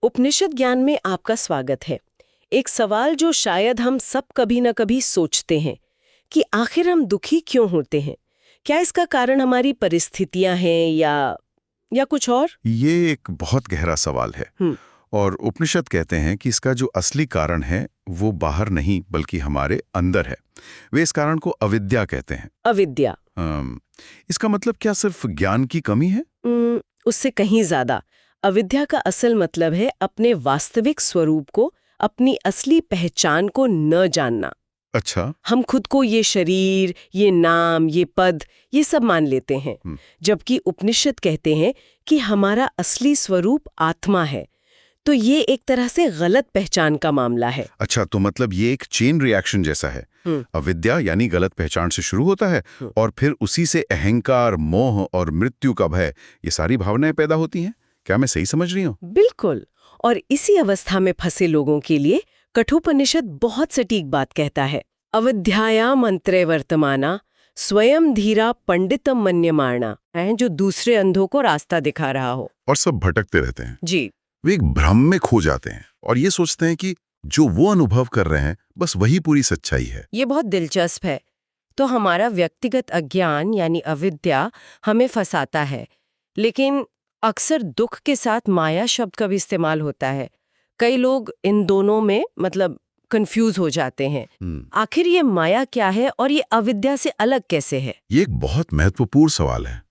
उपनिषद ज्ञान में आपका स्वागत है। एक सवाल जो शायद हम सब कभी न कभी सोचते हैं कि आखिर हम दुखी क्यों होते हैं। क्या इसका कारण हमारी परिस्थितियां हैं या कुछ और? ये एक बहुत गहरा सवाल है और उपनिषद कहते हैं कि इसका जो असली कारण है वो बाहर नहीं बल्कि हमारे अंदर है। वे इस कारण को अविद्या कहते हैं। अविद्या? इसका मतलब क्या सिर्फ ज्ञान की कमी है? उससे कहीं ज्यादा। अविद्या का असल मतलब है अपने वास्तविक स्वरूप को, अपनी असली पहचान को न जानना। अच्छा। हम खुद को ये शरीर, ये नाम, ये पद, ये सब मान लेते हैं, जबकि उपनिषद कहते हैं कि हमारा असली स्वरूप आत्मा है। तो ये एक तरह से गलत पहचान का मामला है। अच्छा, तो मतलब ये एक चेन रिएक्शन जैसा है। अविद्या यानी गलत पहचान से शुरू होता है और फिर उसी से अहंकार, मोह और मृत्यु का भय, ये सारी भावनाएं पैदा होती हैं। क्या मैं सही समझ रही हूँ? बिल्कुल। और इसी अवस्था में फंसे लोगों के लिए कठोपनिषद बहुत सटीक बात कहता है। अविद्यायाम अंतरे वर्तमाना स्वयं धीरा पंडितम मन्यमाना, है जो दूसरे अंधों को रास्ता दिखा रहा हो। और सब भटकते रहते हैं जी। वे एक भ्रम में खो जाते हैं और ये सोचते हैं कि जो वो अनुभव कर रहे हैं बस वही पूरी सच्चाई है। ये बहुत दिलचस्प है। तो हमारा व्यक्तिगत अज्ञान यानी अविद्या हमें फंसाता है, लेकिन अक्सर दुख के साथ माया शब्द का भी इस्तेमाल होता है। कई लोग इन दोनों में कंफ्यूज हो जाते हैं। आखिर ये माया क्या है और ये अविद्या से अलग कैसे है? ये एक बहुत महत्वपूर्ण सवाल है।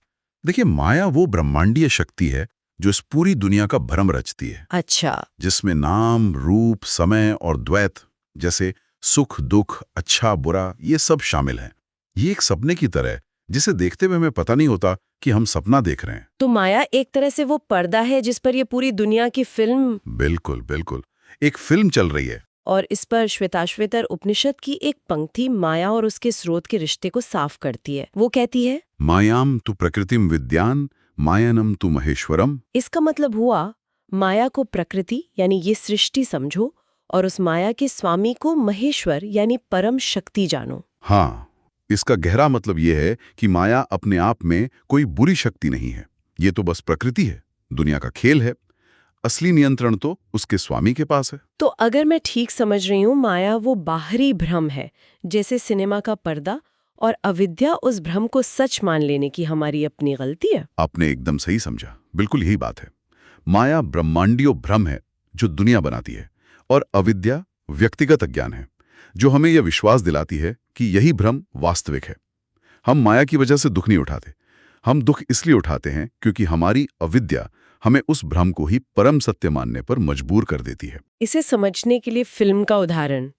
देखिए, माया वो ब्रह्मांडीय शक्ति है जो इस पूरी दुनिया का भ्रम रचती है। अच्छा। जिसमें नाम, रूप, समय और द्वैत जैसे सुख, दुख, अच्छा, बुरा, ये सब शामिल हैं। ये एक सपने की तरह है जिसे देखते हुए हमें पता नहीं होता कि हम सपना देख रहे हैं। तो माया एक तरह से वो पर्दा है जिस पर ये पूरी दुनिया की फिल्म। बिल्कुल बिल्कुल, एक फिल्म चल रही है। और इस पर श्वेताश्वेतर उपनिषद की एक पंक्ति माया और उसके स्रोत के रिश्ते को साफ करती है। वो कहती है, मायाम तु प्रकृतिम विद्यान मायानम तु महेश्वरम। इसका मतलब हुआ माया को प्रकृति यानी ये सृष्टि समझो और उस माया के स्वामी को महेश्वर यानी परम शक्ति जानो। हाँ, इसका गहरा मतलब ये है कि माया अपने आप में कोई बुरी शक्ति नहीं है। ये तो बस प्रकृति है, दुनिया का खेल है। असली नियंत्रण तो उसके स्वामी के पास है। तो अगर मैं ठीक समझ रही हूँ, माया वो बाहरी भ्रम है जैसे सिनेमा का पर्दा, और अविद्या उस भ्रम को सच मान लेने की हमारी अपनी गलती है। आपने एकदम सही समझा, बिल्कुल यही बात है। माया ब्रह्मांडीय भ्रम है जो दुनिया बनाती है और अविद्या व्यक्तिगत अज्ञान है जो हमें यह विश्वास दिलाती है कि यही भ्रम वास्तविक है। हम माया की वजह से दुख नहीं उठाते, हम दुख इसलिए उठाते हैं क्योंकि हमारी अविद्या हमें उस भ्रम को ही परम सत्य मानने पर मजबूर कर देती है। इसे समझने के लिए फिल्म का उदाहरण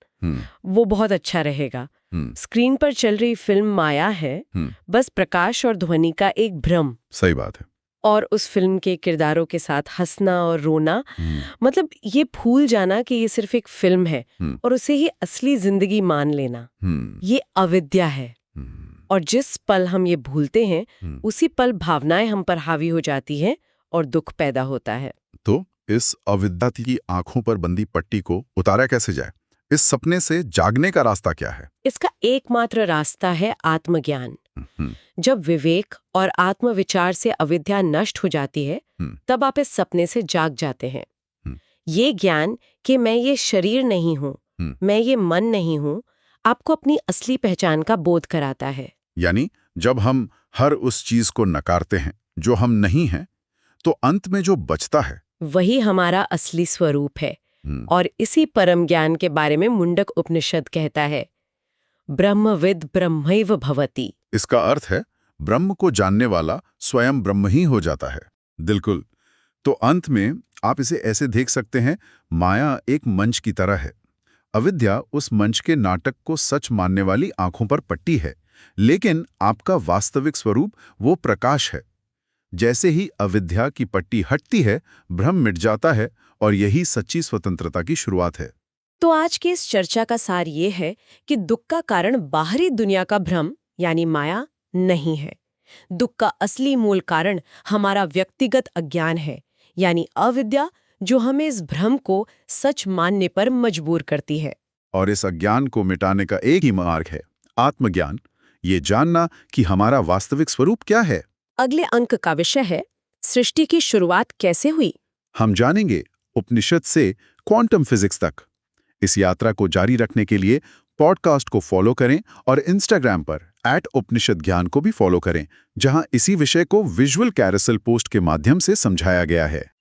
वो बहुत अच्छा रहेगा। स्क्रीन पर चल रही फिल्म माया है, बस प्रकाश और ध्वनि का एक भ्रम। सही बात है। और उस फिल्म के किरदारों के साथ हंसना और रोना, मतलब ये भूल जाना कि ये सिर्फ एक फिल्म है और उसे ही असली जिंदगी मान लेना, ये अविद्या है। और जिस पल हम ये भूलते हैं उसी पल भावनाएं हम पर हावी हो जाती हैं और दुख पैदा होता है। तो इस अविद्या की आंखों पर बंदी पट्टी को उतारा कैसे जाए? इस सपने से जागने का रास्ता क्या है? इसका एकमात्र रास्ता है आत्मज्ञान। जब विवेक और आत्मविचार से अविद्या नष्ट हो जाती है, तब आप इस सपने से जाग जाते हैं। ये ज्ञान कि मैं ये शरीर नहीं हूँ, मैं ये मन नहीं हूँ, आपको अपनी असली पहचान का बोध कराता है। यानी जब हम हर उस चीज को नकारते हैं जो हम नहीं हैं, तो अंत में जो बचता है वही हमारा असली स्वरूप है। और इसी परम ज्ञान के बारे में मुंडक उपनिषद कहता है, ब्रह्मविद ब्रह्मैव भवति। इसका अर्थ है ब्रह्म को जानने वाला स्वयं ब्रह्म ही हो जाता है। बिल्कुल। तो अंत में आप इसे ऐसे देख सकते हैं, माया एक मंच की तरह है, अविद्या उस मंच के नाटक को सच मानने वाली आंखों पर पट्टी है, लेकिन आपका वास्तविक स्वरूप वो प्रकाश है। जैसे ही अविद्या की पट्टी हटती है, भ्रम मिट जाता है और यही सच्ची स्वतंत्रता की शुरुआत है। तो आज की इस चर्चा का सार ये है कि दुख का कारण बाहरी दुनिया का भ्रम यानी माया नहीं है। दुख का असली मूल कारण हमारा व्यक्तिगत अज्ञान है यानी अविद्या, जो हमें इस भ्रम को सच मानने पर मजबूर करती है। और इस अज्ञान को मिटाने का एक ही मार्ग है, आत्मज्ञान। ये जानना कि हमारा वास्तविक स्वरूप क्या है। अगले अंक का विषय है, सृष्टि की शुरुआत कैसे हुई। हम जानेंगे उपनिषद से क्वांटम फिजिक्स तक। इस यात्रा को जारी रखने के लिए पॉडकास्ट को फॉलो करें और इंस्टाग्राम पर @उपनिषद ज्ञान को भी फॉलो करें, जहां इसी विषय को विजुअल कैरोसेल पोस्ट के माध्यम से समझाया गया है।